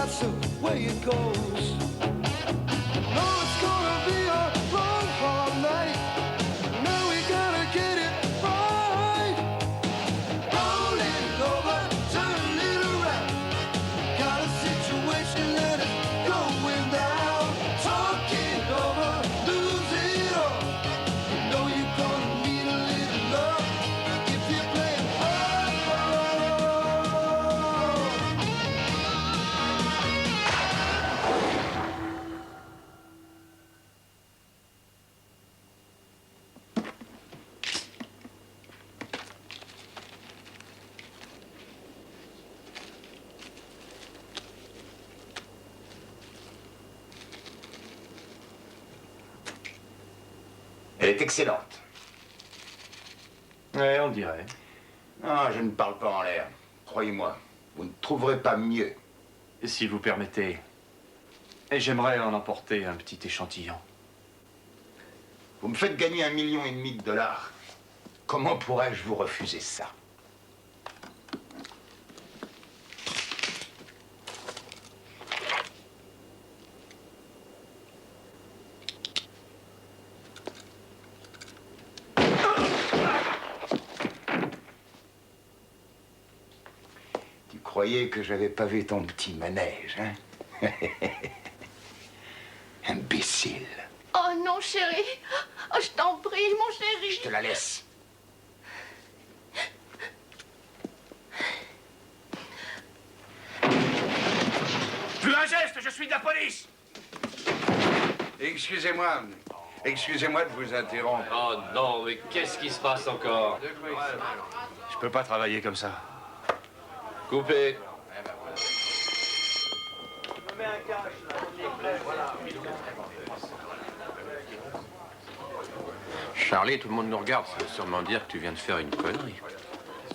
that's the way it goes. No, it's gonna be a long, hard night. Now we gotta get it right. Roll it over, turn it around. Got a situation that is going down. Talk it over, lose it all. You know you're gonna need a little love if you're playing hardball. Elle est excellente. Ouais, on dirait. Ah, je ne parle pas en l'air. Croyez-moi, vous ne trouverez pas mieux. Et si vous permettez, et j'aimerais en emporter un petit échantillon. Vous me faites gagner 1,5 million de dollars. Comment pourrais-je vous refuser ça? Tu croyais que j'avais pas vu ton petit manège, hein? Imbécile. Oh non, chérie. Oh, je t'en prie, mon chéri. Je te la laisse. Plus un geste, je suis de la police! Excusez-moi. Excusez-moi de vous interrompre. Oh non, mais qu'est-ce qui se passe encore? Je peux pas travailler comme ça. Coupé. Charlie, tout le monde nous regarde. Ça veut sûrement dire que tu viens de faire une connerie.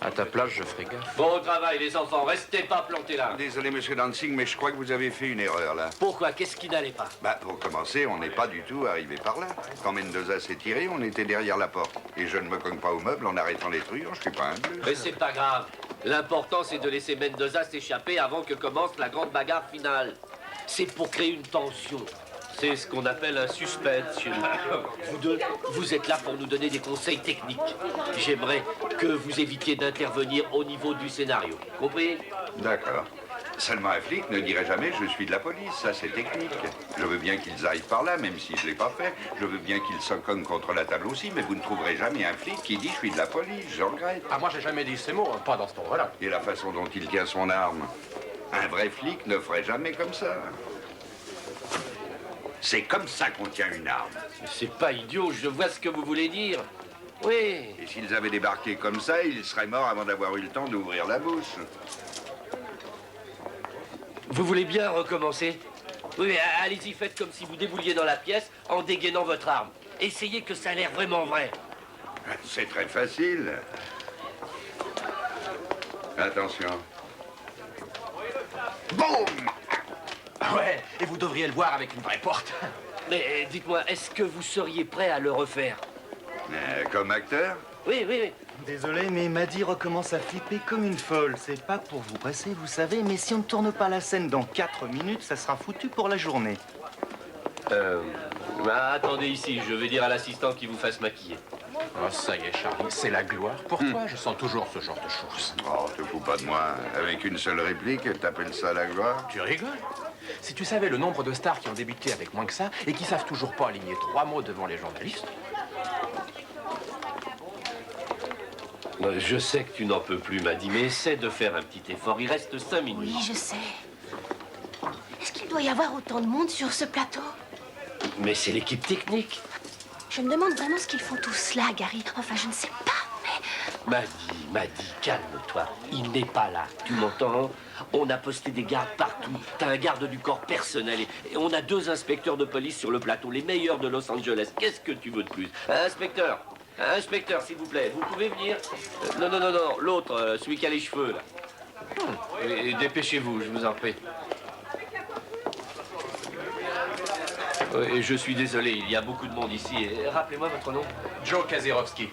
À ta place, je ferai gaffe. Bon travail, les enfants. Restez pas plantés là. Désolé, monsieur Dancing, mais je crois que vous avez fait une erreur, là. Pourquoi? Qu'est-ce qui n'allait pas? Bah, pour commencer, on n'est pas du tout arrivé par là. Quand Mendoza s'est tiré, on était derrière la porte. Et je ne me cogne pas au meuble en arrêtant les truands, je suis pas un bleu. Mais c'est pas grave. L'important, c'est de laisser Mendoza s'échapper avant que commence la grande bagarre finale. C'est pour créer une tension. C'est ce qu'on appelle un suspense chez nous. Vous deux, vous êtes là pour nous donner des conseils techniques. J'aimerais que vous évitiez d'intervenir au niveau du scénario. Compris? D'accord. Seulement un flic ne dirait jamais « je suis de la police », ça c'est technique. Je veux bien qu'ils arrivent par là, même si je ne l'ai pas fait. Je veux bien qu'ils se cognent contre la table aussi, mais vous ne trouverez jamais un flic qui dit « je suis de la police », je regrette. Ah, moi, j'ai jamais dit ces mots, hein, pas dans ce ton-là. Et la façon dont il tient son arme. Un vrai flic ne ferait jamais comme ça. C'est comme ça qu'on tient une arme. C'est pas idiot, je vois ce que vous voulez dire. Oui. Et s'ils avaient débarqué comme ça, ils seraient morts avant d'avoir eu le temps d'ouvrir la bouche. Vous voulez bien recommencer? Oui, allez-y, faites comme si vous débouliez dans la pièce en dégainant votre arme. Essayez que ça a l'air vraiment vrai. C'est très facile. Attention. Boum! Ouais, et vous devriez le voir avec une vraie porte. Mais dites-moi, est-ce que vous seriez prêt à le refaire? Comme acteur? Oui, oui, oui. Désolé, mais Maddy recommence à flipper comme une folle. C'est pas pour vous presser, vous savez, mais si on ne tourne pas la scène dans 4 minutes, ça sera foutu pour la journée. Attendez ici, je vais dire à l'assistant qu'il vous fasse maquiller. Oh, ça y est, Charlie, c'est la gloire. Pour toi, je sens toujours ce genre de choses. Oh, te fous pas de moi. Avec une seule réplique, t'appelles ça la gloire? Tu rigoles? Si tu savais le nombre de stars qui ont débuté avec moins que ça et qui savent toujours pas aligner 3 mots devant les journalistes. Je sais que tu n'en peux plus, Maddy, mais essaie de faire un petit effort. Il reste 5 minutes. Oui, je sais. Est-ce qu'il doit y avoir autant de monde sur ce plateau? Mais c'est l'équipe technique. Je me demande vraiment ce qu'ils font tous là, Gary. Enfin, je ne sais pas, mais... Maddy, calme-toi. Il n'est pas là. Tu m'entends? On a posté des gardes partout. T'as un garde du corps personnel et on a 2 inspecteurs de police sur le plateau, les meilleurs de Los Angeles. Qu'est-ce que tu veux de plus? Inspecteur, s'il vous plaît, vous pouvez venir? Non, l'autre, celui qui a les cheveux, là. Et dépêchez-vous, je vous en prie. Et je suis désolé, il y a beaucoup de monde ici. Rappelez-moi votre nom. Joe Kazirovski.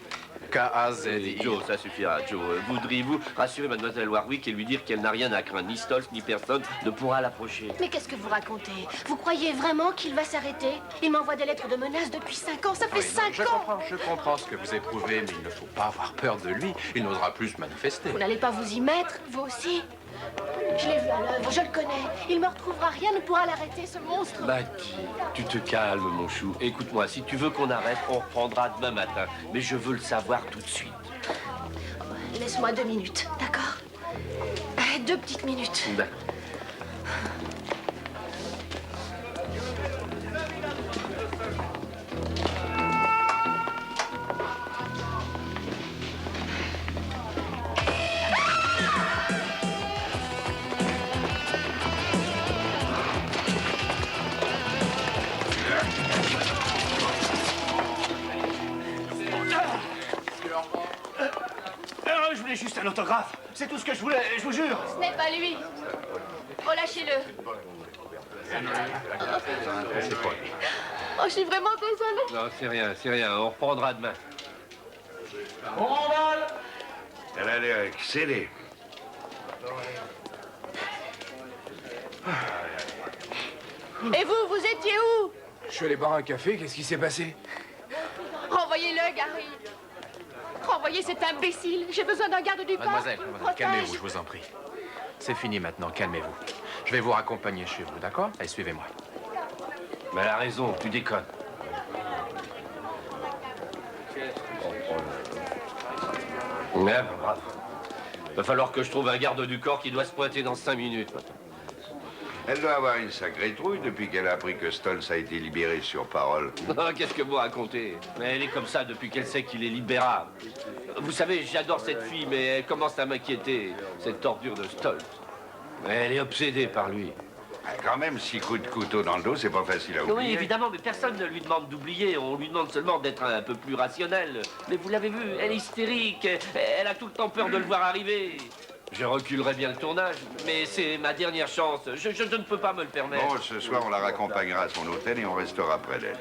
K-A-Z-I. Joe, ça suffira, Joe. Voudriez-vous rassurer mademoiselle Warwick et lui dire qu'elle n'a rien à craindre? Ni Stolz, ni personne ne pourra l'approcher. Mais qu'est-ce que vous racontez? Vous croyez vraiment qu'il va s'arrêter? Il m'envoie des lettres de menaces depuis 5 ans. Ça fait Oui, non, 5 ans! je comprends ce que vous éprouvez, mais il ne faut pas avoir peur de lui. Il n'osera plus se manifester. Vous n'allez pas vous y mettre, vous aussi? Je l'ai vu à l'œuvre, je le connais. Il me retrouvera, rien ne pourra l'arrêter, ce monstre. Betty, tu te calmes, mon chou. Écoute-moi, si tu veux qu'on arrête, on reprendra demain matin. Mais je veux le savoir tout de suite. Laisse-moi 2 minutes, d'accord? 2 petites minutes. D'accord. Je voulais juste un autographe. C'est tout ce que je voulais, je vous jure. Ce n'est pas lui. Relâchez-le. Oh, je suis vraiment désolée. Non, c'est rien. On reprendra demain. Elle a l'air excellée. Et vous étiez où? Je suis allé boire un café, qu'est-ce qui s'est passé? Renvoyez-le, Gary. Renvoyez cet imbécile. J'ai besoin d'un garde du corps. Mademoiselle, qui me mademoiselle, protège. calmez-vous, je vous en prie. C'est fini maintenant, calmez-vous. Je vais vous raccompagner chez vous, d'accord? Allez, suivez-moi. Mais elle a raison, tu déconnes. Merde, bravo. Va falloir que je trouve un garde du corps qui doit se pointer dans 5 minutes. Elle doit avoir une sacrée trouille depuis qu'elle a appris que Stolz a été libéré sur parole. Qu'est-ce que vous racontez? Mais elle est comme ça depuis qu'elle sait qu'il est libérable. Vous savez, j'adore cette fille, mais elle commence à m'inquiéter, cette torture de Stolz. Elle est obsédée par lui. Quand même, 6 coups de couteau dans le dos, c'est pas facile à oublier. Oui, évidemment, mais personne ne lui demande d'oublier. On lui demande seulement d'être un peu plus rationnel. Mais vous l'avez vu, elle est hystérique. Elle a tout le temps peur de le voir arriver. Je reculerai bien le tournage, mais c'est ma dernière chance. Je ne peux pas me le permettre. Bon, ce soir, on la raccompagnera à son hôtel et on restera près d'elle.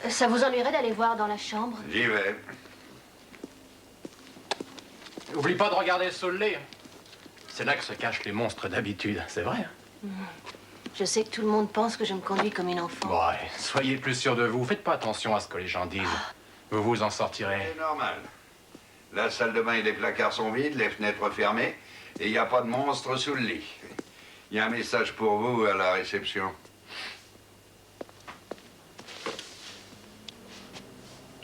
Ça vous ennuierait d'aller voir dans la chambre? J'y vais. Oublie pas de regarder sous le lit. C'est là que se cachent les monstres d'habitude, c'est vrai. Je sais que tout le monde pense que je me conduis comme une enfant. Ouais, soyez plus sûr de vous. Faites pas attention à ce que les gens disent. Vous vous en sortirez. C'est normal. La salle de bain et les placards sont vides, les fenêtres fermées, et il n'y a pas de monstre sous le lit. Il y a un message pour vous à la réception.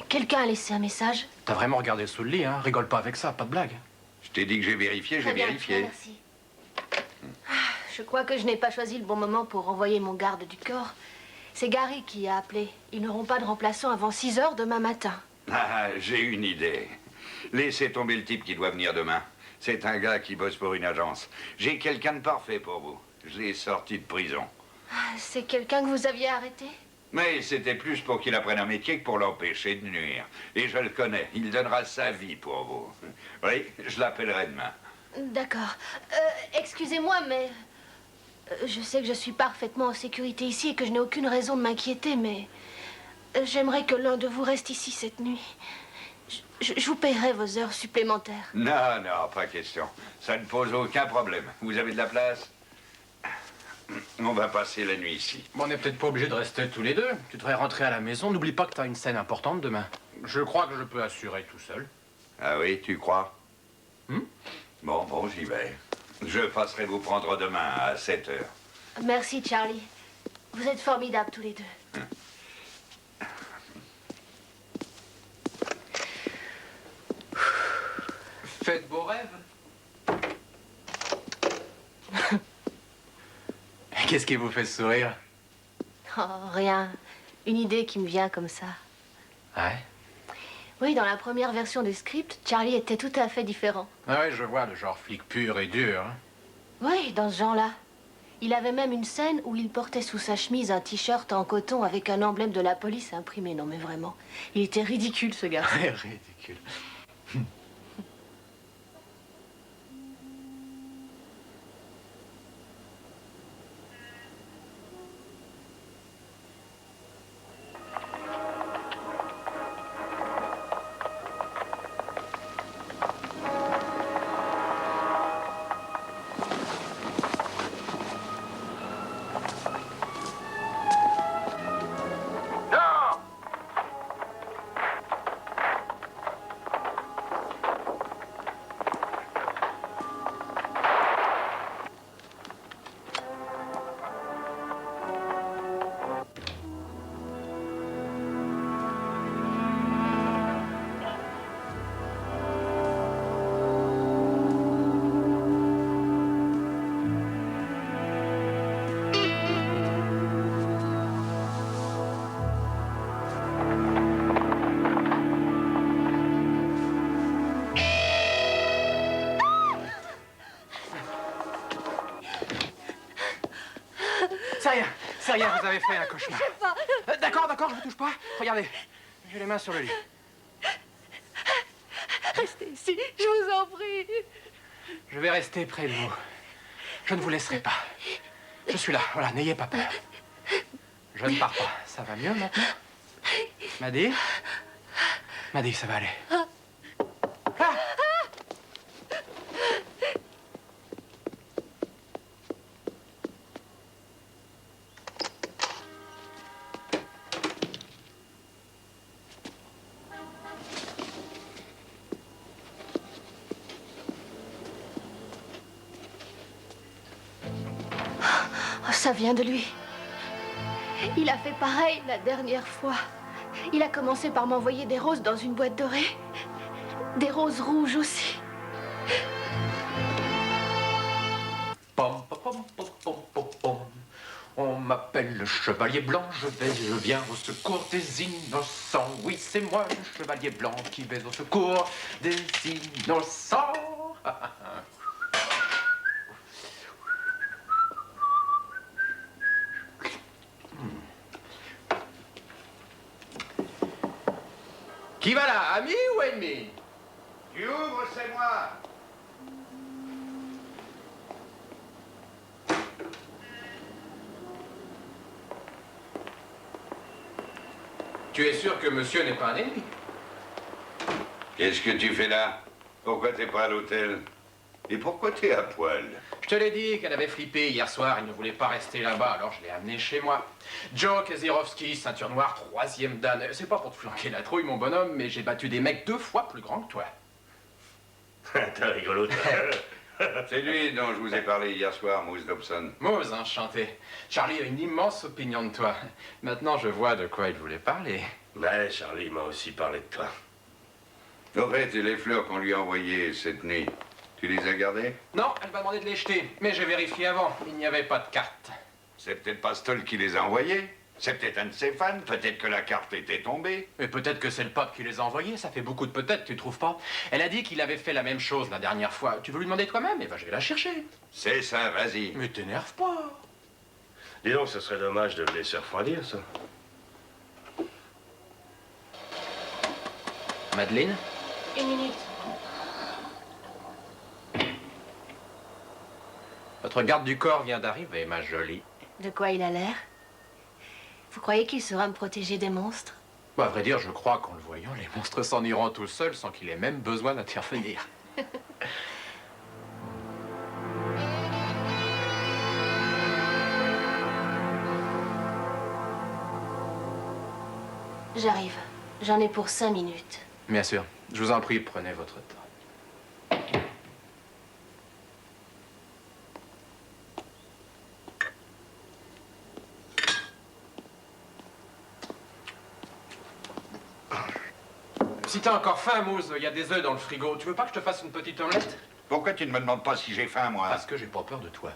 Quelqu'un a laissé un message? T'as vraiment regardé sous le lit, hein? Rigole pas avec ça, pas de blague. Je t'ai dit que j'ai vérifié, j'ai Très bien, vérifié. merci. Je crois que je n'ai pas choisi le bon moment pour renvoyer mon garde du corps. C'est Gary qui a appelé. Ils n'auront pas de remplaçant avant 6 heures demain matin. Ah, j'ai une idée. Laissez tomber le type qui doit venir demain. C'est un gars qui bosse pour une agence. J'ai quelqu'un de parfait pour vous. Je l'ai sorti de prison. C'est quelqu'un que vous aviez arrêté? Mais c'était plus pour qu'il apprenne un métier que pour l'empêcher de nuire. Et je le connais. Il donnera sa vie pour vous. Oui, je l'appellerai demain. D'accord. Excusez-moi, mais... je sais que je suis parfaitement en sécurité ici et que je n'ai aucune raison de m'inquiéter, mais... j'aimerais que l'un de vous reste ici cette nuit. Je vous paierai vos heures supplémentaires. Non, non, pas question. Ça ne pose aucun problème. Vous avez de la place? On va passer la nuit ici. Bon, on n'est peut-être pas obligé de rester tous les deux. Tu devrais rentrer à la maison. N'oublie pas que t'as une scène importante demain. Je crois que je peux assurer tout seul. Ah oui, tu crois? Bon, j'y vais. Je passerai vous prendre demain à 7 heures. Merci, Charlie. Vous êtes formidables tous les deux. Faites beaux rêves. Qu'est-ce qui vous fait sourire? Oh, rien. Une idée qui me vient comme ça. Ouais. Oui, dans la première version du script, Charlie était tout à fait différent. Ah ouais, je vois, le genre flic pur et dur. Hein. Oui, dans ce genre-là. Il avait même une scène où il portait sous sa chemise un t-shirt en coton avec un emblème de la police imprimé. Non, mais vraiment. Il était ridicule, ce gars. Ridicule. y est, vous avez fait un cauchemar. D'accord, je vous touche pas. Regardez, j'ai les mains sur le lit. Restez ici, je vous en prie. Je vais rester près de vous. Je ne vous laisserai pas. Je suis là, voilà, n'ayez pas peur. Je ne pars pas. Ça va mieux maintenant? Maddy? Maddy, ça va aller. Ah! Oh, ça vient de lui. Il a fait pareil la dernière fois. Il a commencé par m'envoyer des roses dans une boîte dorée. Des roses rouges aussi. Pom, pom, pom, pom, pom, pom, pom. On m'appelle le chevalier blanc, je viens au secours des innocents. Oui, c'est moi, le chevalier blanc, qui vais au secours des innocents. Qui va là, ami ou ennemi? Tu ouvres, c'est moi. Tu es sûr que monsieur n'est pas un ennemi? Qu'est-ce que tu fais là? Pourquoi t'es pas à l'hôtel? Et pourquoi t'es à poil? Je te l'ai dit qu'elle avait flippé hier soir, il ne voulait pas rester là-bas, alors je l'ai amené chez moi. Joe Kazirovski, ceinture noire, 3e dan. C'est pas pour te flanquer la trouille, mon bonhomme, mais j'ai battu des mecs 2 fois plus grands que toi. T'es rigolo, toi. C'est lui dont je vous ai parlé hier soir, Moose Dobson. Moose, enchanté. Charlie a une immense opinion de toi. Maintenant, je vois de quoi il voulait parler. Ouais, Charlie m'a aussi parlé de toi. Au fait, les fleurs qu'on lui a envoyées cette nuit, tu les as gardées? Non, elle m'a demandé de les jeter, mais j'ai vérifié avant, il n'y avait pas de carte. C'est peut-être pas Stoll qui les a envoyées. C'est peut-être un de ses fans. Peut-être que la carte était tombée. Et peut-être que c'est le pape qui les a envoyés, ça fait beaucoup de peut-être, tu trouves pas? Elle a dit qu'il avait fait la même chose la dernière fois. Tu veux lui demander toi-même? Eh ben, je vais la chercher. C'est ça, vas-y. Mais t'énerve pas. Dis donc, ce serait dommage de le laisser refroidir, ça. Madeleine? Une minute. Votre garde du corps vient d'arriver, ma jolie. De quoi il a l'air? Vous croyez qu'il saura me protéger des monstres? Bah, à vrai dire, je crois qu'en le voyant, les monstres s'en iront tout seuls sans qu'il ait même besoin d'intervenir. J'arrive. J'en ai pour 5 minutes. Bien sûr. Je vous en prie, prenez votre temps. Si t'as encore faim, Moose, il y a des œufs dans le frigo. Tu veux pas que je te fasse une petite omelette? Pourquoi tu ne me demandes pas si j'ai faim, moi? Parce que j'ai pas peur de toi.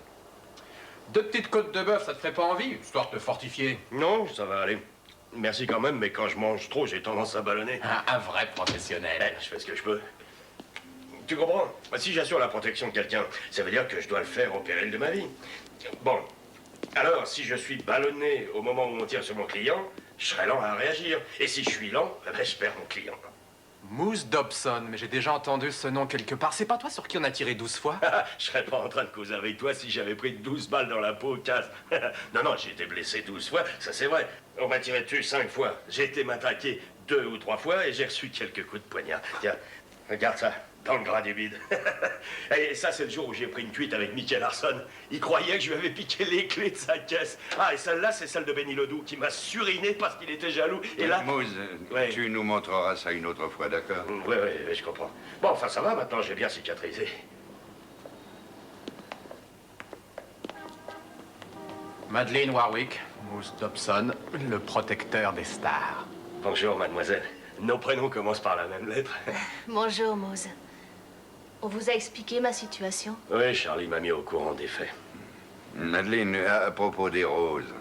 2 petites côtes de bœuf, ça te ferait pas envie, histoire de te fortifier? Non, ça va aller. Merci quand même, mais quand je mange trop, j'ai tendance à ballonner. Un vrai professionnel. Je fais ce que je peux. Tu comprends? Si j'assure la protection de quelqu'un, ça veut dire que je dois le faire au péril de ma vie. Bon, alors si je suis ballonné au moment où on tire sur mon client, je serai lent à réagir. Et si je suis lent, je perds mon client. Moose Dobson, mais j'ai déjà entendu ce nom quelque part. C'est pas toi sur qui on a tiré 12 fois? Je serais pas en train de causer avec toi si j'avais pris 12 balles dans la peau, casse. Non, j'ai été blessé 12 fois, ça c'est vrai. On m'a tiré dessus 5 fois. J'ai été m'attaquer 2 ou 3 fois et j'ai reçu quelques coups de poignard. Tiens, regarde ça, dans le gras du bide. Et ça, c'est le jour où j'ai pris une cuite avec Mickey Larson. Il croyait que je lui avais piqué les clés de sa caisse. Ah, et celle-là, c'est celle de Benny Ledoux qui m'a suriné parce qu'il était jaloux. Et là... Moose, Ouais. tu nous montreras ça une autre fois, d'accord? Oui, je comprends. Bon, enfin, ça va, maintenant, j'ai bien cicatrisé. Madeleine Warwick, Moose Dobson, le protecteur des stars. Bonjour, mademoiselle. Nos prénoms commencent par la même lettre. Bonjour, Moose. On vous a expliqué ma situation? Oui, Charlie m'a mis au courant des faits. Madeleine, à propos des roses,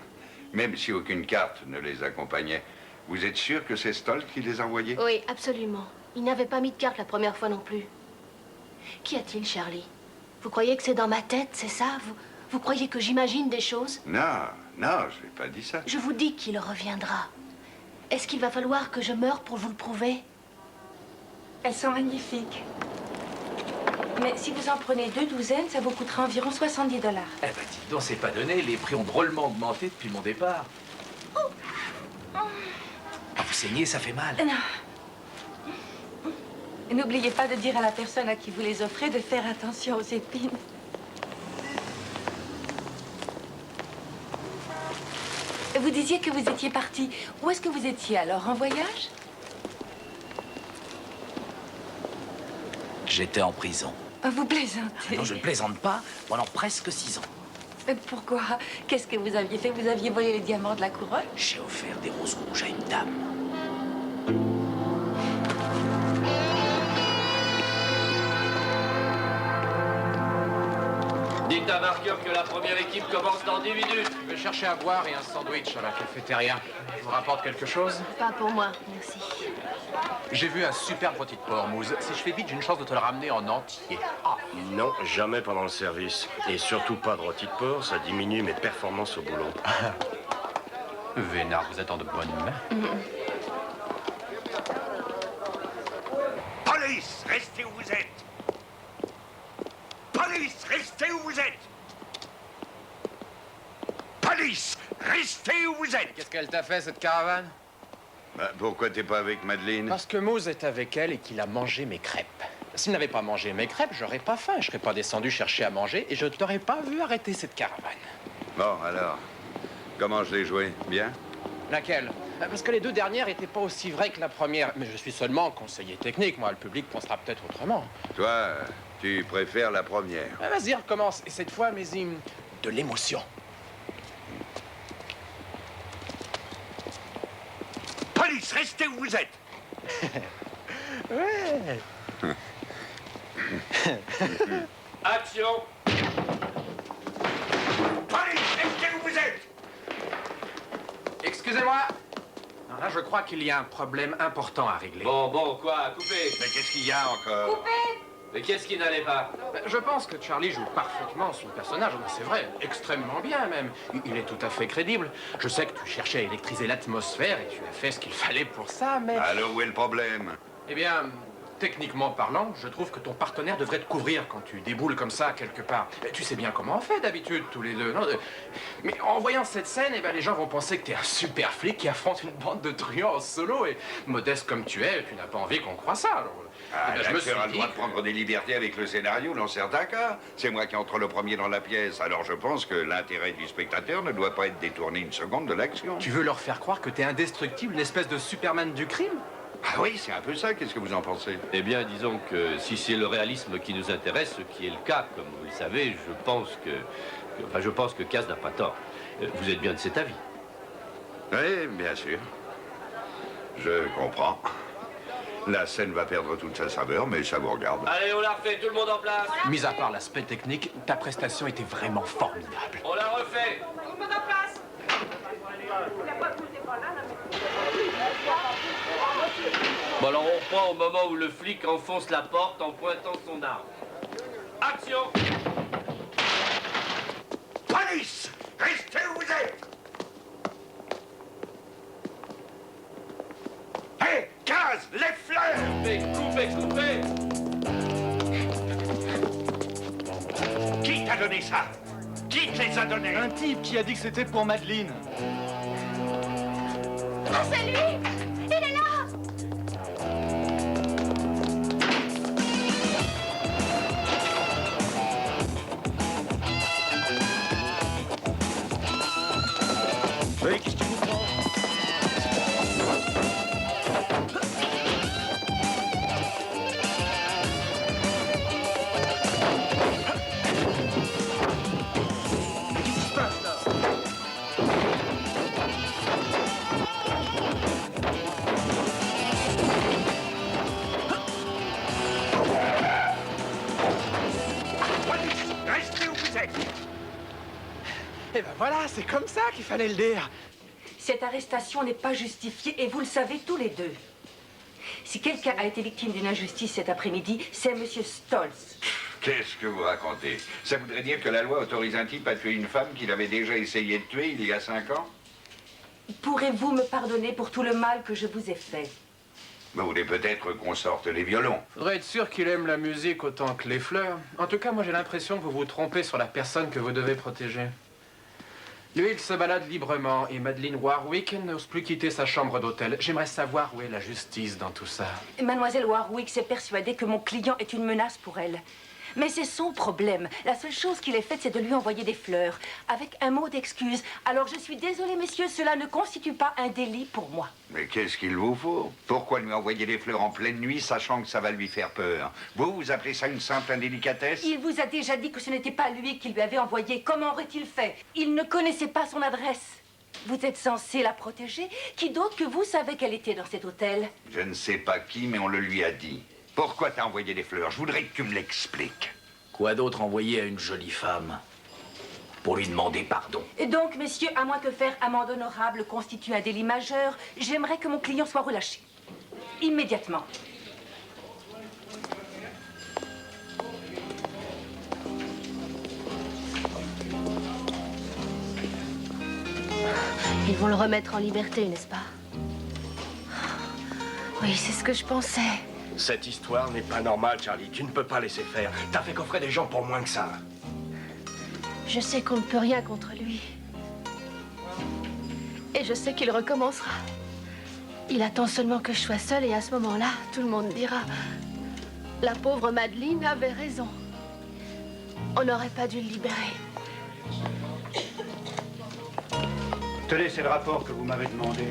même si aucune carte ne les accompagnait, vous êtes sûr que c'est Stoll qui les a envoyées? Oui, absolument. Il n'avait pas mis de carte la première fois non plus. Qu'y a-t-il, Charlie? Vous croyez que c'est dans ma tête, c'est ça? Vous croyez que j'imagine des choses? Non, Non, je n'ai pas dit ça. Je vous dis qu'il reviendra. Est-ce qu'il va falloir que je meure pour vous le prouver? Elles sont magnifiques. Mais si vous en prenez 2 douzaines, ça vous coûtera environ 70 $. Eh ben, dis donc, c'est pas donné. Les prix ont drôlement augmenté depuis mon départ. Ah, vous saignez, ça fait mal. Non. N'oubliez pas de dire à la personne à qui vous les offrez de faire attention aux épines. Vous disiez que vous étiez parti. Où est-ce que vous étiez alors? En voyage? J'étais en prison. Vous plaisantez. Non, je ne plaisante pas, pendant presque 6 ans. Pourquoi? Qu'est-ce que vous aviez fait? Vous aviez volé les diamants de la couronne? J'ai offert des roses rouges à une dame. Dites à Marker que la première équipe commence dans 10 minutes. Je vais chercher à boire et un sandwich à la cafétéria. Je vous rapporte quelque chose? Pas pour moi, merci. J'ai vu un superbe rôti de porc, Mousse. Si je fais vite, j'ai une chance de te le ramener en entier. Ah, Non, jamais pendant le service. Et surtout pas de rôti de porc, ça diminue mes performances au boulot. Vénard, vous êtes en de bonne main. Police, restez où vous êtes. Police, restez où vous êtes. Police, restez où vous êtes. Qu'est-ce qu'elle t'a fait, cette caravane? Bah, pourquoi t'es pas avec Madeleine? Parce que Mousse est avec elle et qu'il a mangé mes crêpes. S'il n'avait pas mangé mes crêpes, j'aurais pas faim. Je serais pas descendu chercher à manger et je t'aurais pas vu arrêter cette caravane. Bon, alors, comment je l'ai joué? Bien? Laquelle? Parce que les 2 dernières étaient pas aussi vraies que la première. Mais je suis seulement conseiller technique, moi. Le public pensera peut-être autrement. Toi, tu préfères la première. Vas-y, recommence. Et cette fois, mais de l'émotion. Police, restez où vous êtes. Ouais. Action! Police, restez où vous êtes. Excusez-moi. Alors là, je crois qu'il y a un problème important à régler. Bon, quoi? Coupez! Mais qu'est-ce qu'il y a encore? Mais qu'est-ce qui n'allait pas? Je pense que Charlie joue parfaitement son personnage. C'est vrai, extrêmement bien même. Il est tout à fait crédible. Je sais que tu cherchais à électriser l'atmosphère et tu as fait ce qu'il fallait pour ça, mais... Alors, où est le problème? Eh bien, techniquement parlant, je trouve que ton partenaire devrait te couvrir quand tu déboules comme ça quelque part. Tu sais bien comment on fait d'habitude, tous les deux, non? Mais en voyant cette scène, eh ben, les gens vont penser que t'es un super flic qui affronte une bande de truands en solo. Et modeste comme tu es, tu n'as pas envie qu'on croie ça. Alors, eh ben, je me suis L'acteur a le dit droit de prendre des libertés avec le scénario dans certains cas. C'est moi qui entre le premier dans la pièce. Alors je pense que l'intérêt du spectateur ne doit pas être détourné une seconde de l'action. Tu veux leur faire croire que t'es indestructible, une espèce de Superman du crime? Ah oui, c'est un peu ça. Qu'est-ce que vous en pensez? Eh bien, disons que si c'est le réalisme qui nous intéresse, ce qui est le cas, comme vous le savez, je pense que Cass n'a pas tort. Vous êtes bien de cet avis? Oui, bien sûr. Je comprends. La scène va perdre toute sa saveur, mais ça vous regarde. Allez, on la refait, tout le monde en place. Mis à part l'aspect technique, ta prestation était vraiment formidable. On la refait. Bon, alors on reprend au moment où le flic enfonce la porte en pointant son arme. Action! Police! Restez où vous êtes! Hé, Cass, les fleurs! Coupez! Qui t'a donné ça? Qui te les a donnés? Un type qui a dit que c'était pour Madeleine. Ah, c'est lui! Il est là! Oui, qu'est-ce qui vous prend? Qu'est-ce qui se passe là? Police! Restez où vous êtes! Eh ben voilà, c'est comme ça qu'il fallait le dire. Cette arrestation n'est pas justifiée et vous le savez tous les deux. Si quelqu'un a été victime d'une injustice cet après-midi, c'est Monsieur Stolz. Qu'est-ce que vous racontez? Ça voudrait dire que la loi autorise un type à tuer une femme qu'il avait déjà essayé de tuer il y a 5 ans? Pourrez-vous me pardonner pour tout le mal que je vous ai fait? Vous voulez peut-être qu'on sorte les violons? Faudrait être sûr qu'il aime la musique autant que les fleurs. En tout cas, moi j'ai l'impression que vous vous trompez sur la personne que vous devez protéger. Lui, il se balade librement et Madeleine Warwick n'ose plus quitter sa chambre d'hôtel. J'aimerais savoir où est la justice dans tout ça. Mademoiselle Warwick s'est persuadée que mon client est une menace pour elle. Mais c'est son problème. La seule chose qu'il ait faite, c'est de lui envoyer des fleurs, avec un mot d'excuse. Alors je suis désolée, messieurs, cela ne constitue pas un délit pour moi. Mais qu'est-ce qu'il vous faut? Pourquoi lui envoyer des fleurs en pleine nuit, sachant que ça va lui faire peur? Vous appelez ça une simple indélicatesse? Il vous a déjà dit que ce n'était pas lui qui lui avait envoyé. Comment aurait-il fait? Il ne connaissait pas son adresse. Vous êtes censé la protéger. Qui d'autre que vous savait qu'elle était dans cet hôtel? Je ne sais pas qui, mais on le lui a dit. Pourquoi t'as envoyé des fleurs? Je voudrais que tu me l'expliques. Quoi d'autre envoyer à une jolie femme? Pour lui demander pardon. Et donc, messieurs, à moins que faire amende honorable constitue un délit majeur, j'aimerais que mon client soit relâché. Immédiatement. Ils vont le remettre en liberté, n'est-ce pas? Oui, c'est ce que je pensais. Cette histoire n'est pas normale, Charlie. Tu ne peux pas laisser faire. T'as fait coffrer des gens pour moins que ça. Je sais qu'on ne peut rien contre lui. Et je sais qu'il recommencera. Il attend seulement que je sois seule et à ce moment-là, tout le monde dira... La pauvre Madeleine avait raison. On n'aurait pas dû le libérer. Tenez, c'est le rapport que vous m'avez demandé.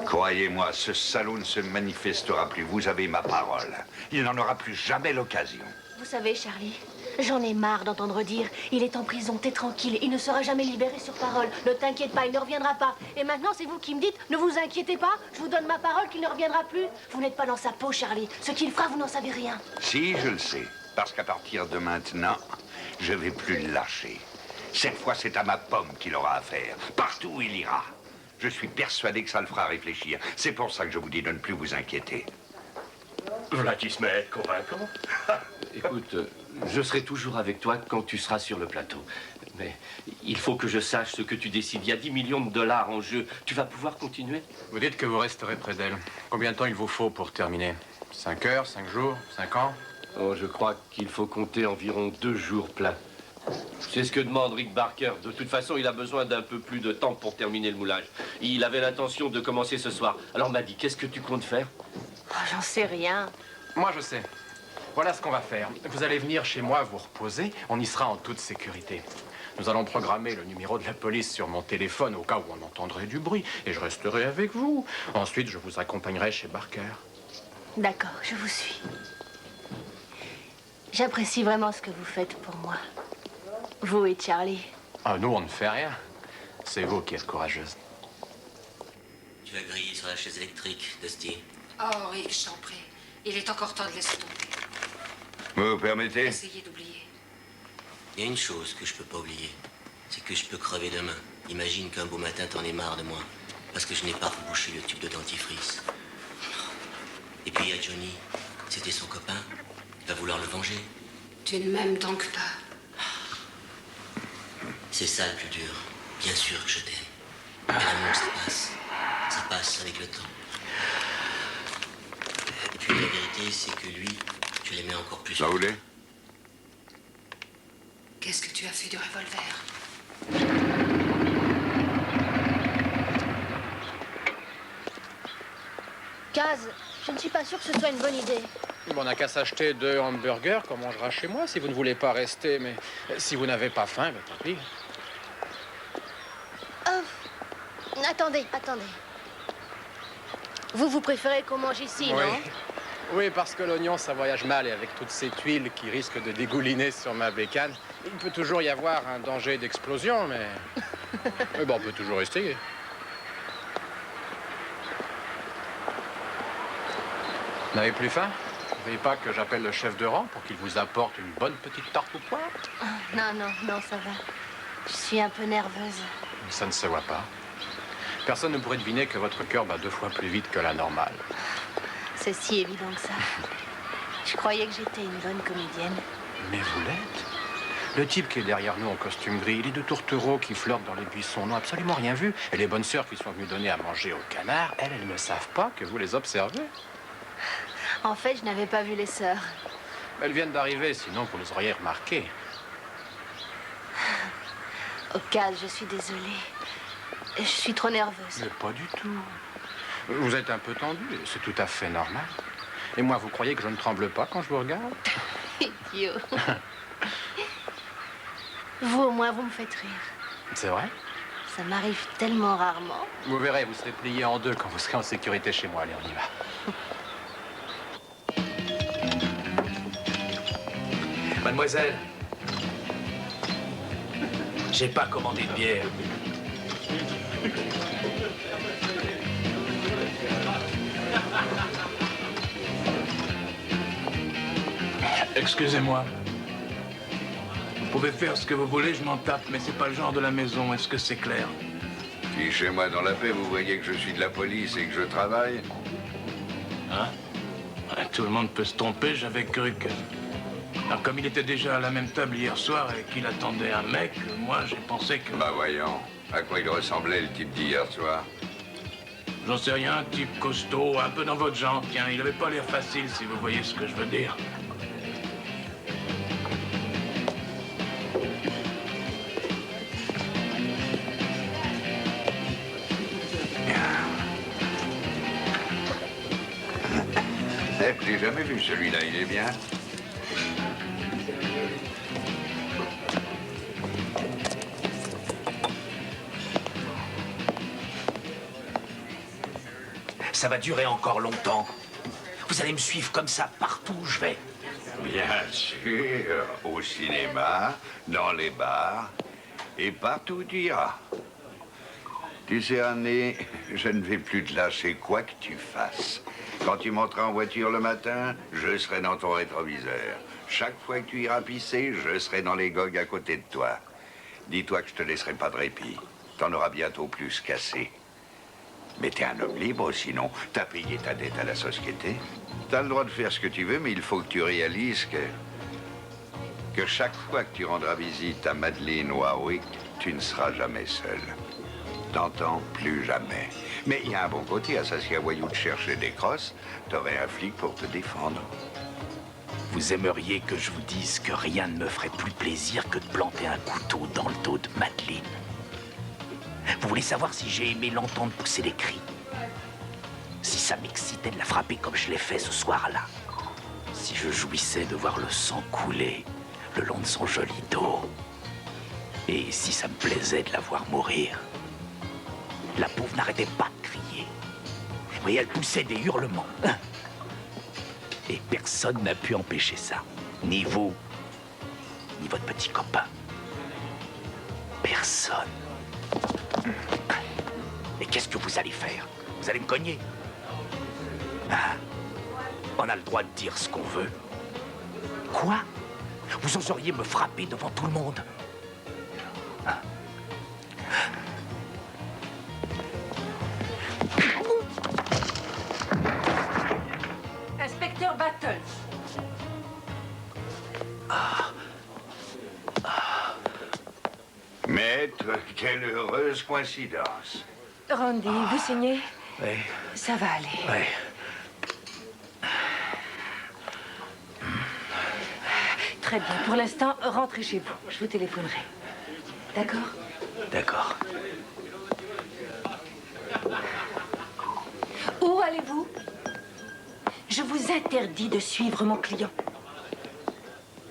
Croyez-moi, ce salaud ne se manifestera plus. Vous avez ma parole. Il n'en aura plus jamais l'occasion. Vous savez, Charlie, j'en ai marre d'entendre dire « Il est en prison, t'es tranquille, il ne sera jamais libéré sur parole. Ne t'inquiète pas, il ne reviendra pas. » Et maintenant, c'est vous qui me dites « Ne vous inquiétez pas, je vous donne ma parole qu'il ne reviendra plus. » Vous n'êtes pas dans sa peau, Charlie. Ce qu'il fera, vous n'en savez rien. Si, je le sais. Parce qu'à partir de maintenant, je vais plus le lâcher. Cette fois, c'est à ma pomme qu'il aura affaire. Partout où il ira. Je suis persuadé que ça le fera réfléchir. C'est pour ça que je vous dis de ne plus vous inquiéter. Voilà qui se met à être convaincant. Écoute, je serai toujours avec toi quand tu seras sur le plateau. Mais il faut que je sache ce que tu décides. Il y a 10 millions de dollars en jeu. Tu vas pouvoir continuer? Vous dites que vous resterez près d'elle. Combien de temps il vous faut pour terminer? 5 heures, 5 jours, 5 ans? Oh, je crois qu'il faut compter environ 2 jours pleins. C'est ce que demande Rick Barker. De toute façon, il a besoin d'un peu plus de temps pour terminer le moulage. Il avait l'intention de commencer ce soir. Alors, Maddy, qu'est-ce que tu comptes faire? Oh, j'en sais rien. Moi, je sais. Voilà ce qu'on va faire. Vous allez venir chez moi vous reposer. On y sera en toute sécurité. Nous allons programmer le numéro de la police sur mon téléphone au cas où on entendrait du bruit. Et je resterai avec vous. Ensuite, je vous accompagnerai chez Barker. D'accord, je vous suis. J'apprécie vraiment ce que vous faites pour moi. Vous et Charlie. Ah, nous, on ne fait rien. C'est vous qui êtes courageuse. Tu vas griller sur la chaise électrique, Dusty. Oh, Rick, je t'en prie. Il est encore temps de laisser tomber. Vous permettez? Essayez d'oublier. Il y a une chose que je peux pas oublier. C'est que je peux crever demain. Imagine qu'un beau matin, t'en aies marre de moi. Parce que je n'ai pas rebouché le tube de dentifrice. Et puis il y a Johnny. C'était son copain. Il va vouloir le venger. Tu ne m'aimes donc pas. C'est ça le plus dur. Bien sûr que je t'aime. Mais l'amour, ça passe. Ça passe avec le temps. Et puis la vérité, c'est que lui, je l'aimais encore plus. Ça voulait? Qu'est-ce que tu as fait du revolver? Kaz, je ne suis pas sûre que ce soit une bonne idée. Bon, on n'a qu'à s'acheter 2 hamburgers qu'on mangera chez moi si vous ne voulez pas rester. Mais si vous n'avez pas faim, ben, tant pis. Oh, attendez. Vous préférez qu'on mange ici, Oui. non? Oui, parce que l'oignon, ça voyage mal et avec toute cette huile qui risque de dégouliner sur ma bécane, il peut toujours y avoir un danger d'explosion, mais... mais bon, on peut toujours essayer. Vous n'avez plus faim? Vous voulez pas que j'appelle le chef de rang pour qu'il vous apporte une bonne petite tarte aux poires? Non, ça va. Je suis un peu nerveuse. Ça ne se voit pas. Personne ne pourrait deviner que votre cœur bat 2 fois plus vite que la normale. C'est si évident que ça. Je croyais que j'étais une bonne comédienne. Mais vous l'êtes. Le type qui est derrière nous en costume gris, les 2 tourtereaux qui flirtent dans les buissons n'ont absolument rien vu. Et les bonnes sœurs qui sont venues donner à manger aux canards, elles ne savent pas que vous les observez. En fait, je n'avais pas vu les sœurs. Elles viennent d'arriver, sinon vous les auriez remarquées. Ocase, je suis désolée. Je suis trop nerveuse. Mais pas du tout. Vous êtes un peu tendu, c'est tout à fait normal. Et moi, vous croyez que je ne tremble pas quand je vous regarde? Idiot. Vous, au moins, vous me faites rire. C'est vrai? Ça m'arrive tellement rarement. Vous verrez, vous serez plié en 2 quand vous serez en sécurité chez moi. Allez, on y va. Mademoiselle, j'ai pas commandé de bière. Excusez-moi. Vous pouvez faire ce que vous voulez, je m'en tape, mais c'est pas le genre de la maison. Est-ce que c'est clair? Si chez moi dans la paix, vous voyez que je suis de la police et que je travaille. Hein? Ouais, tout le monde peut se tromper, j'avais cru que... Alors, comme il était déjà à la même table hier soir et qu'il attendait un mec, moi j'ai pensé que... Bah voyons, à quoi il ressemblait le type d'hier soir? J'en sais rien, un type costaud, un peu dans votre genre. Tiens, il avait pas l'air facile, si vous voyez ce que je veux dire. Je l'ai jamais vu celui-là, il est bien. Ça va durer encore longtemps. Vous allez me suivre comme ça partout où je vais. Bien sûr, au cinéma, dans les bars et partout où tu iras. Tu sais, Annie, je ne vais plus te lâcher quoi que tu fasses. Quand tu monteras en voiture le matin, je serai dans ton rétroviseur. Chaque fois que tu iras pisser, je serai dans les gogues à côté de toi. Dis-toi que je te laisserai pas de répit. T'en auras bientôt plus qu'assez. Mais t'es un homme libre, sinon t'as payé ta dette à la société. T'as le droit de faire ce que tu veux, mais il faut que tu réalises que chaque fois que tu rendras visite à Madeleine Warwick, tu ne seras jamais seul. T'entends? Plus jamais. Mais il y a un bon côté à ça. Si un voyou te cherchait des crosses, t'aurais un flic pour te défendre. Vous aimeriez que je vous dise que rien ne me ferait plus plaisir que de planter un couteau dans le dos de Madeleine. Vous voulez savoir si j'ai aimé l'entendre pousser des cris? Si ça m'excitait de la frapper comme je l'ai fait ce soir-là? Si je jouissais de voir le sang couler le long de son joli dos? Et si ça me plaisait de la voir mourir? La pauvre n'arrêtait pas de crier. Oui, elle poussait des hurlements. Et personne n'a pu empêcher ça. Ni vous, ni votre petit copain. Personne. Et qu'est-ce que vous allez faire? Vous allez me cogner? Hein? On a le droit de dire ce qu'on veut. Quoi? Vous oseriez me frapper devant tout le monde? Hein? Inspecteur Battles. Maître, quelle heureuse coïncidence. Randy, vous saignez? Oui. Ça va aller. Oui. Très bien. Pour l'instant, rentrez chez vous. Je vous téléphonerai. D'accord? D'accord. Où allez-vous? Je vous interdis de suivre mon client.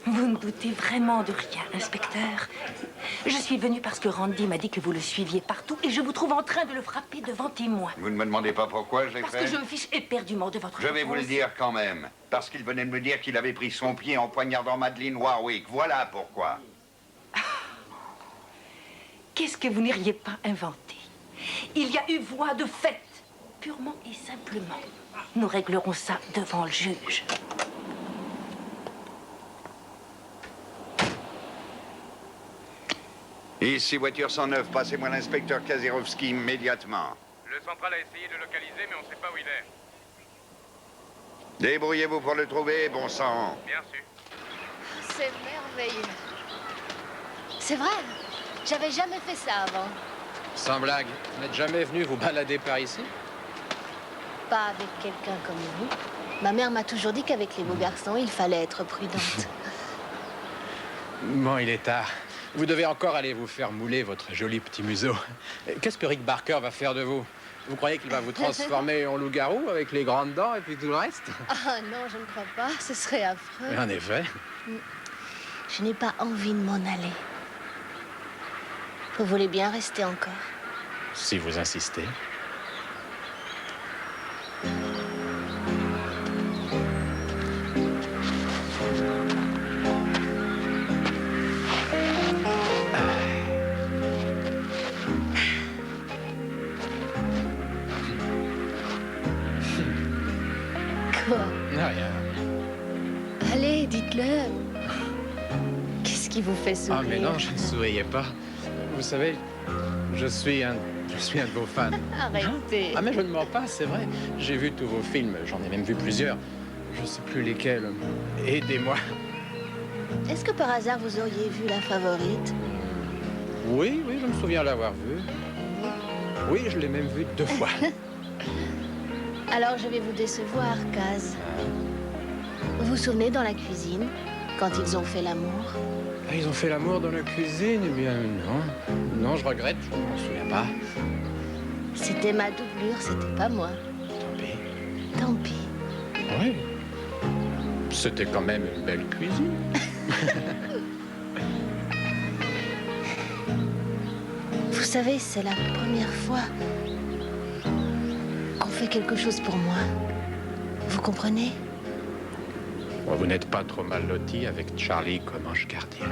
Vous ne doutez vraiment de rien, inspecteur. Je suis venue parce que Randy m'a dit que vous le suiviez partout et je vous trouve en train de le frapper devant témoins. Vous ne me demandez pas pourquoi je l'ai fait? Parce que je me fiche éperdument de votre Je vais vous le réponse. dire quand même. Parce qu'il venait de me dire qu'il avait pris son pied en poignardant Madeleine Warwick. Voilà pourquoi. Qu'est-ce que vous n'iriez pas inventé? Il y a eu voie de fait, purement et simplement. Nous réglerons ça devant le juge. Ici, voiture 109, passez-moi l'inspecteur Kazirovski immédiatement. Le central a essayé de le localiser, mais on ne sait pas où il est. Débrouillez-vous pour le trouver, bon sang. Bien sûr. C'est merveilleux. C'est vrai. J'avais jamais fait ça avant. Sans blague, vous n'êtes jamais venu vous balader par ici? Pas avec quelqu'un comme vous. Ma mère m'a toujours dit qu'avec les beaux garçons, il fallait être prudente. Bon, il est tard. Vous devez encore aller vous faire mouler votre joli petit museau. Qu'est-ce que Rick Barker va faire de vous? Vous croyez qu'il va vous transformer en loup-garou avec les grandes dents et puis tout le reste? Ah non, je ne crois pas. Ce serait affreux. En effet. Je n'ai pas envie de m'en aller. Vous voulez bien rester encore? Si vous insistez. Quoi? Rien. Allez, dites-le. Qu'est-ce qui vous fait sourire? Ah, mais non, je ne souriais pas. Vous savez, je suis un de vos fans. Arrêtez. Ah, mais je ne mens pas, c'est vrai. J'ai vu tous vos films, j'en ai même vu plusieurs. Je ne sais plus lesquels. Aidez-moi. Est-ce que par hasard vous auriez vu La Favorite? Oui, je me souviens l'avoir vu. Oui, je l'ai même vu 2 fois. Alors je vais vous décevoir, Kaz. Vous vous souvenez dans la cuisine, quand ils ont fait l'amour? Ah, ils ont fait l'amour dans la cuisine? Eh bien, non. Non, je regrette, je ne m'en souviens pas. C'était ma doublure, c'était pas moi. Tant pis. Tant pis. Oui. C'était quand même une belle cuisine. Vous savez, c'est la première fois qu'on fait quelque chose pour moi. Vous comprenez? Vous n'êtes pas trop mal loti avec Charlie comme ange gardien.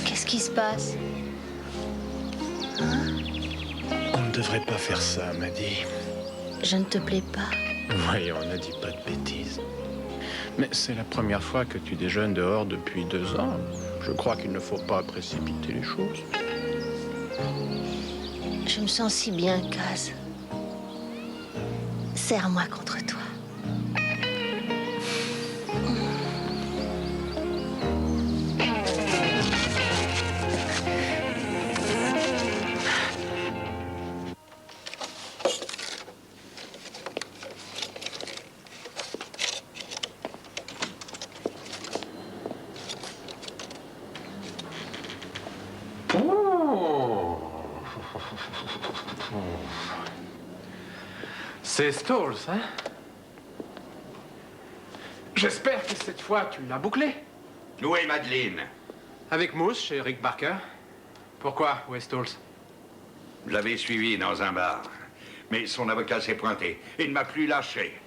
Qu'est-ce qui se passe? On ne devrait pas faire ça, Maddy. Je ne te plais pas. Voyons, ne dis pas de bêtises. Mais c'est la première fois que tu déjeunes dehors depuis 2 ans. Je crois qu'il ne faut pas précipiter les choses. Je me sens si bien, Kaz. Serre-moi contre toi. C'est Stalls, hein? J'espère que cette fois, tu l'as bouclé. Où est Madeleine? Avec Moose, chez Rick Barker. Pourquoi? Où est Stolz? Je l'avais suivi dans un bar. Mais son avocat s'est pointé et ne m'a plus lâché.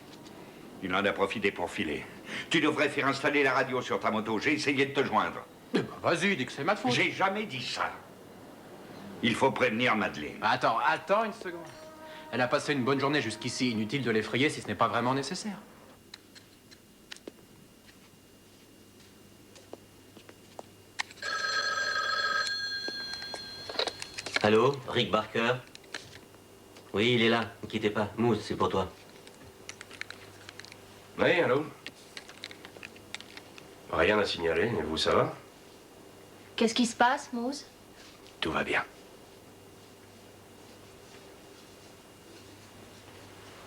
Il en a profité pour filer. Tu devrais faire installer la radio sur ta moto. J'ai essayé de te joindre. Eh ben, vas-y, dis que c'est ma faute. J'ai jamais dit ça. Il faut prévenir Madeleine. Attends une seconde. Elle a passé une bonne journée jusqu'ici. Inutile de l'effrayer si ce n'est pas vraiment nécessaire. Allô, Rick Barker? Oui, il est là, ne quittez pas. Moose, c'est pour toi. Oui, allô? Rien à signaler, et vous, ça va? Qu'est-ce qui se passe, Moose? Tout va bien.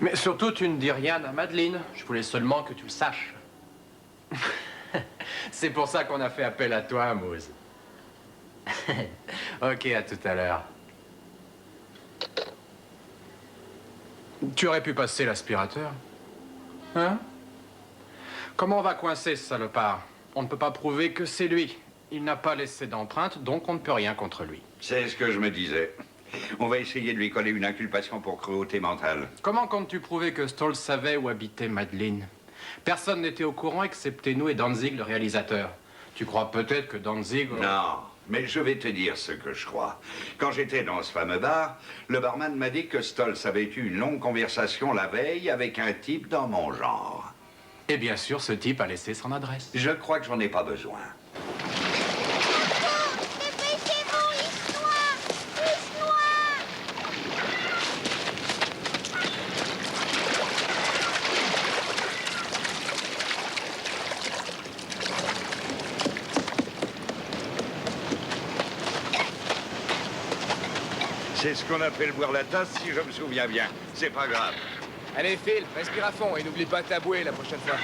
Mais surtout, tu ne dis rien à Madeleine. Je voulais seulement que tu le saches. C'est pour ça qu'on a fait appel à toi, Moose. Ok, à tout à l'heure. Tu aurais pu passer l'aspirateur. Hein? Comment on va coincer ce salopard? On ne peut pas prouver que c'est lui. Il n'a pas laissé d'empreinte, donc on ne peut rien contre lui. C'est ce que je me disais. On va essayer de lui coller une inculpation pour cruauté mentale. Comment comptes-tu prouver que Stolz savait où habitait Madeleine? Personne n'était au courant excepté nous et Danzig, le réalisateur. Tu crois peut-être que Danzig... Non, mais je vais te dire ce que je crois. Quand j'étais dans ce fameux bar, le barman m'a dit que Stolz avait eu une longue conversation la veille avec un type dans mon genre. Et bien sûr, ce type a laissé son adresse. Je crois que j'en ai pas besoin. C'est ce qu'on appelle boire la tasse, si je me souviens bien. C'est pas grave. Allez, Phil, respire à fond et n'oublie pas ta bouée la prochaine fois.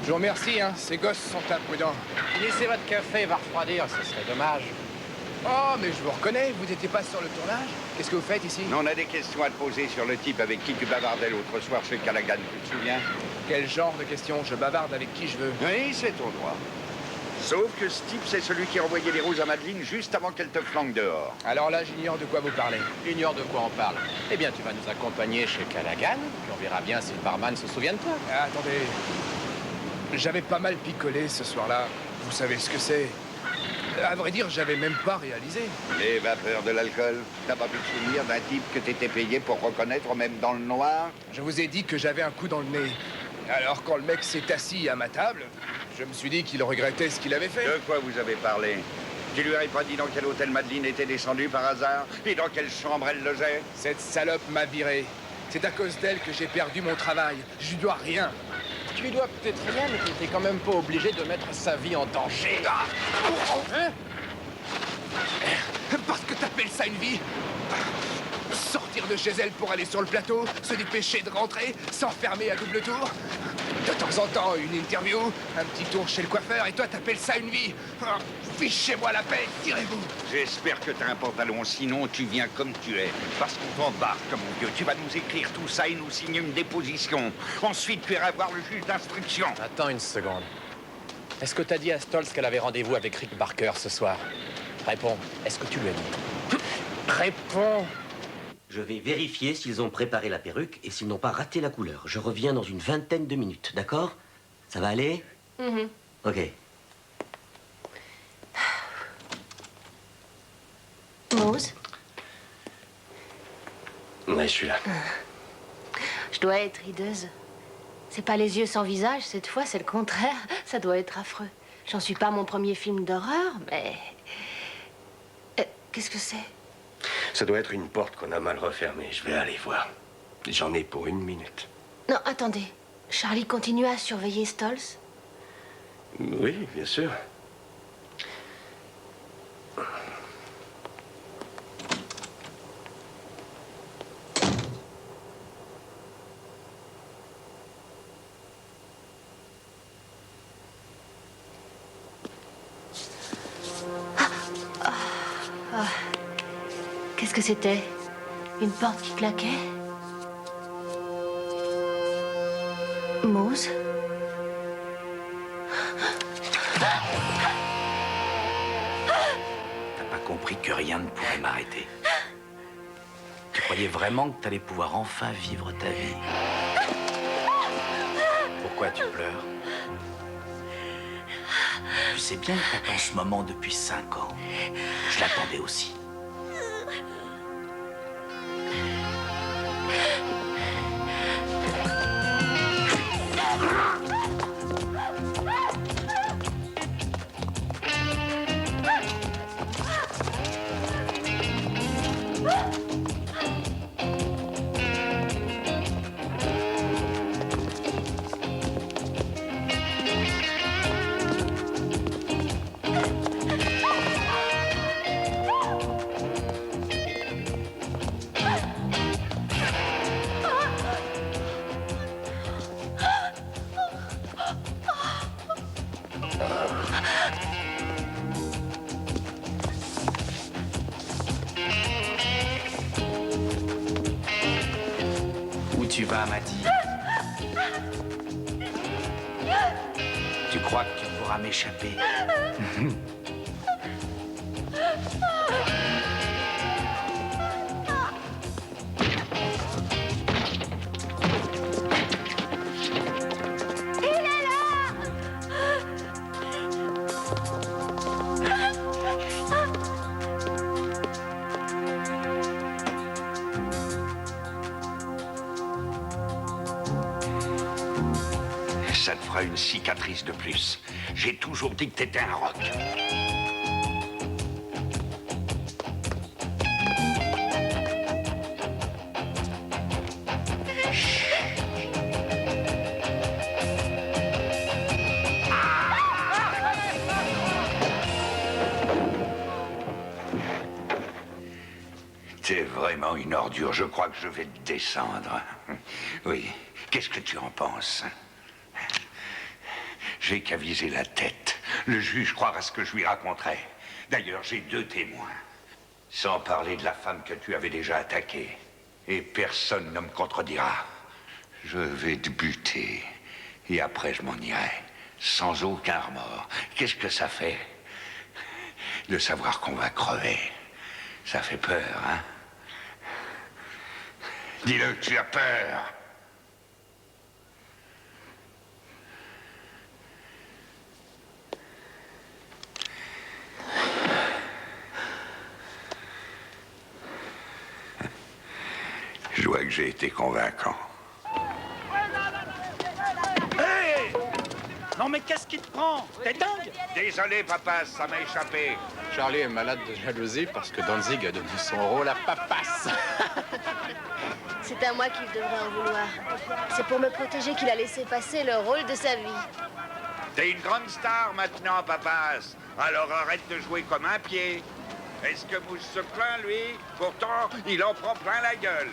Je vous remercie, hein. Ces gosses sont imprudents. Laissez votre café va refroidir, ce serait dommage. Oh, mais je vous reconnais, vous n'étiez pas sur le tournage? Qu'est-ce que vous faites ici? On a des questions à te poser sur le type avec qui tu bavardais l'autre soir chez Callaghan, tu te souviens? Quel genre de questions? Je bavarde avec qui je veux. Oui, c'est ton droit. Sauf que ce type, c'est celui qui envoyait les roses à Madeleine juste avant qu'elle te flanque dehors. Alors là, j'ignore de quoi vous parlez. Ignore de quoi on parle. Eh bien, tu vas nous accompagner chez Callaghan, puis on verra bien si le barman se souvient de toi. Ah, attendez. J'avais pas mal picolé ce soir-là. Vous savez ce que c'est. À vrai dire, j'avais même pas réalisé. Les vapeurs de l'alcool. T'as pas pu te souvenir d'un type que t'étais payé pour reconnaître, même dans le noir? Je vous ai dit que j'avais un coup dans le nez. Alors, quand le mec s'est assis à ma table, je me suis dit qu'il regrettait ce qu'il avait fait. De quoi vous avez parlé? Tu lui avais pas dit dans quel hôtel Madeleine était descendue par hasard? Et dans quelle chambre elle logeait? Cette salope m'a viré. C'est à cause d'elle que j'ai perdu mon travail. Je lui dois rien. Tu lui dois peut-être rien, mais tu n'étais quand même pas obligé de mettre sa vie en danger. Ah! Hein? Parce que t'appelles ça une vie? Sortir de chez elle pour aller sur le plateau, se dépêcher de rentrer, s'enfermer à double tour. De temps en temps, une interview, un petit tour chez le coiffeur, et toi, t'appelles ça une vie? Ah, fichez-moi la paix, tirez-vous. J'espère que t'as un pantalon, sinon tu viens comme tu es. Parce qu'on t'embarque, mon vieux. Tu vas nous écrire tout ça et nous signer une déposition. Ensuite, tu iras voir le juge d'instruction. Attends une seconde. Est-ce que t'as dit à Stolz qu'elle avait rendez-vous avec Rick Barker ce soir? Réponds. Est-ce que tu lui as dit? Réponds. Je vais vérifier s'ils ont préparé la perruque et s'ils n'ont pas raté la couleur. Je reviens dans une vingtaine de minutes, d'accord? Ça va aller? Ok. Moose? Ouais, je suis là. Je dois être hideuse. C'est pas les yeux sans visage, cette fois, c'est le contraire. Ça doit être affreux. J'en suis pas à mon premier film d'horreur, mais... qu'est-ce que c'est? Ça doit être une porte qu'on a mal refermée. Je vais aller voir. J'en ai pour 1 minute. Non, attendez. Charlie continue à surveiller Stolz? Oui, bien sûr. Qu'est-ce que c'était? Une porte qui claquait? Moose? T'as pas compris que rien ne pourrait m'arrêter. Tu croyais vraiment que t'allais pouvoir enfin vivre ta vie. Pourquoi tu pleures? Tu sais bien que t'attends ce moment depuis 5 ans. Je l'attendais aussi. Où tu vas, Maddy? Tu crois que tu pourras m'échapper? Ça te fera une cicatrice de plus. J'ai toujours dit que t'étais un roc. T'es vraiment une ordure. Je crois que je vais te descendre. Oui. Qu'est-ce que tu en penses? J'ai qu'à viser la tête. Le juge croira ce que je lui raconterai. D'ailleurs, j'ai 2 témoins. Sans parler de la femme que tu avais déjà attaquée. Et personne ne me contredira. Je vais te buter. Et après, je m'en irai. Sans aucun remords. Qu'est-ce que ça fait? De savoir qu'on va crever. Ça fait peur, hein? Dis-le que tu as peur. Je vois que j'ai été convaincant. Hé! Non mais qu'est-ce qui te prend? T'es dingue? Désolé, papa, ça m'a échappé. Charlie est malade de jalousie parce que Danzig a donné son rôle à Papas. C'est à moi qu'il devrait en vouloir. C'est pour me protéger qu'il a laissé passer le rôle de sa vie. T'es une grande star maintenant, Papas. Alors arrête de jouer comme un pied. Est-ce que Moose se plaint, lui? Pourtant, il en prend plein la gueule.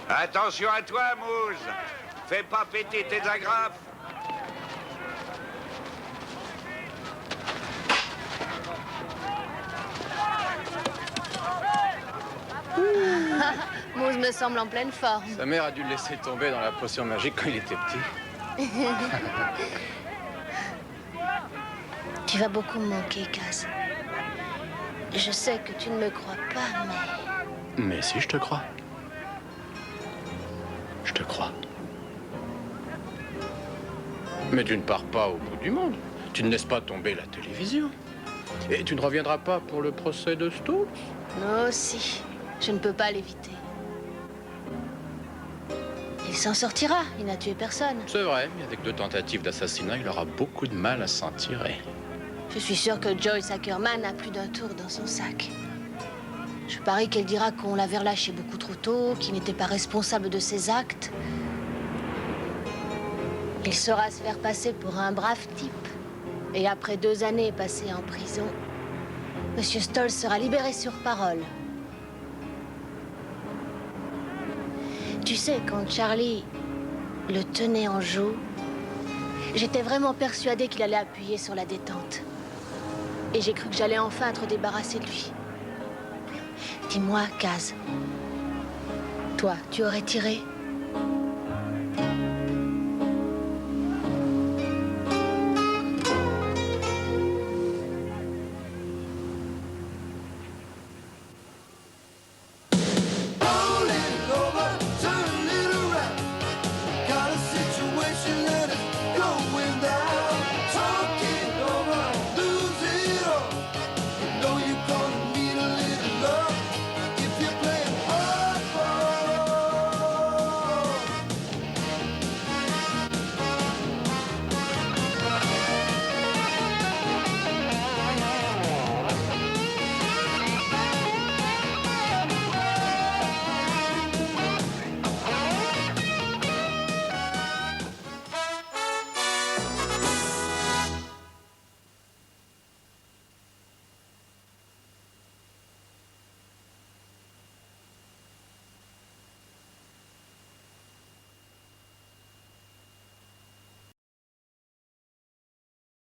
Attention à toi, Moose. Fais pas péter tes agrafes. Moose me semble en pleine forme. Sa mère a dû le laisser tomber dans la potion magique quand il était petit. Tu vas beaucoup me manquer, Kaz. Je sais que tu ne me crois pas, mais... Mais si, je te crois. Je te crois. Mais tu ne pars pas au bout du monde. Tu ne laisses pas tomber la télévision. Et tu ne reviendras pas pour le procès de Stokes? Non, si. Je ne peux pas l'éviter. Il s'en sortira. Il n'a tué personne. C'est vrai, mais avec 2 tentatives d'assassinat, il aura beaucoup de mal à s'en tirer. Je suis sûre que Joyce Ackerman a plus d'un tour dans son sac. Je parie qu'elle dira qu'on l'avait relâché beaucoup trop tôt, qu'il n'était pas responsable de ses actes. Il saura se faire passer pour un brave type. Et après 2 années passées en prison, Monsieur Stoll sera libéré sur parole. Tu sais, quand Charlie le tenait en joue, j'étais vraiment persuadée qu'il allait appuyer sur la détente. Et j'ai cru que j'allais enfin être débarrassée de lui. Dis-moi, Kaz, toi, tu aurais tiré? I should let it go without.